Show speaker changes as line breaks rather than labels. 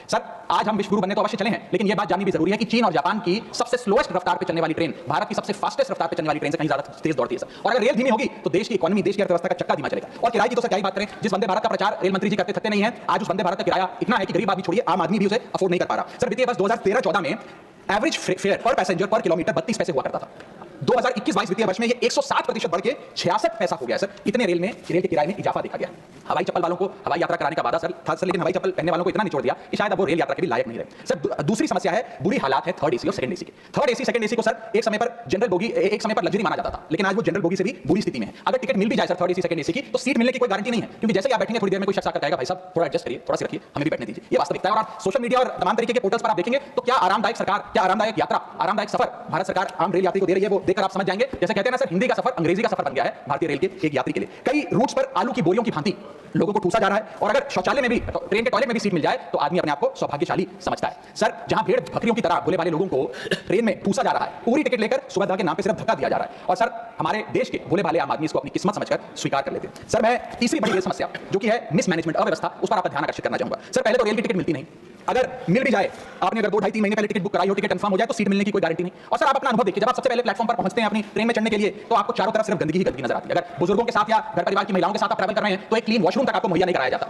Sir आज हम विश्वगुरु बनने तो अवश्य चले हैं, लेकिन यह बात जाननी भी जरूरी है कि चीन और जापान की सबसे स्लोएस्ट रफ्तार पे चलने वाली ट्रेन भारत की सबसे फास्टेस्ट रफ्तार पे चलने वाली ट्रेन से कहीं ज्यादा तेज दौड़ती है सर। और अगर रेल धीमी होगी तो देश की इकोनॉमी, देश की अर्थव्यवस्था का चक्का धीमा चलेगा। और किराए की तो सर क्या ही बात करें, जिस वंदे भारत का प्रचार रेल मंत्री जी करते थकते नहीं है, आज उस वंदे भारत का किराया इतना है कि गरीब आदमी छोड़िए, आम आदमी भी उसे अफोर्ड नहीं कर पा रहा। सर वित्तीय वर्ष 2013-14 में एवरेज फेयर पर पैसेंजर पर किलोमीटर 32 पैसे हुआ करता था। 2021-22 वित्तीय वर्ष में ये 107% बढ़ के 66 पैसा हो गया सर। इतने रेल के किराए में इजाफा देखा गया। हवाई चप्पल वालों को हवाई यात्रा कराने का वादा सर था सर, लेकिन हवाई चप्पल पहनने वालों को इतना निचोड़ दिया कि शायद अब वो रेल यात्रा के भी लायक नहीं रहे। सर दूसरी समस्या है, बुरी हालात है थर्ड एसी और सेकंड एसी की। थर्ड एसी सेकंड एसी को सर एक समय पर जनरल बोगी, एक समय पर लग्जरी माना जाता था, लेकिन आज वो जनरल बोगी से भी बुरी स्थिति में है। अगर टिकट मिल भी जाए sir third AC second AC की, तो सीट मिलने की कोई गारंटी नहीं है, क्योंकि जैसे ही आप बैठेंगे थोड़ी देर में कोई शख्स आकर कहेगा भाई साहब थोड़ा एडजस्ट करिए, थोड़ा सा रखिए, हमें भी बैठने दीजिए। ये वास्तविकता है। और आप सोशल मीडिया और तमाम तरीके के पोर्टल्स पर आप देखेंगे तो क्या आरामदायक सरकार, क्या आरामदायक यात्रा, आरामदायक सफर भारत सरकार आम रेल यात्री को दे रही है, वो देखकर आप समझ जाएंगे। जैसे कहते हैं ना सर, हिंदी का सफर अंग्रेजी का सफर बन गया है भारतीय रेल के एक यात्री के लिए। कई रूट्स पर आलू की बोरियों की भांति लोगों को ठूसा जा रहा है, और अगर शौचालय में भी, ट्रेन के टॉयलेट में भी सीट मिल जाए तो आदमी अपने आप को सौभाग्यशाली समझता है। सर जहां भेड़ बकरियों की तरह भोले भाले लोगों को ट्रेन में ठूसा जा रहा है, पूरी टिकट लेकर सुभद्रा के नाम पे सिर्फ धक्का दिया जा रहा है, और सर हमारे देश के भोले भाले आम आदमी इसको अपनी किस्मत समझकर स्वीकार कर लेते हैं। सर मैं तीसरी बड़ी रेल समस्या जो कि है मिसमैनेजमेंट, अव्यवस्था, उस पर आपका ध्यान आकर्षित करना चाहूंगा। सर पहले तो रेल की टिकट मिलती नहीं, अगर मिल भी जाए, आपने अगर 2-2.5-3 महीने पहले टिकट बुक कराई हो, टिकट कंफर्म हो जाए तो सीट मिलने की कोई गारंटी नहीं। और सर आप अपना अनुभव देखिए, जब आप सबसे पहले प्लेटफॉर्म पर पहुंचते हैं अपनी ट्रेन में चढ़ने के लिए, तो आपको चारों तरफ सिर्फ गंदगी ही गंदगी नजर आती है। अगर बुजुर्गों के साथ या घर परिवार की महिलाओं के साथ आप ट्रैवल कर रहे हैं तो एक क्लीन वॉशरूम तक आपको मुहैया नहीं कराया जाता।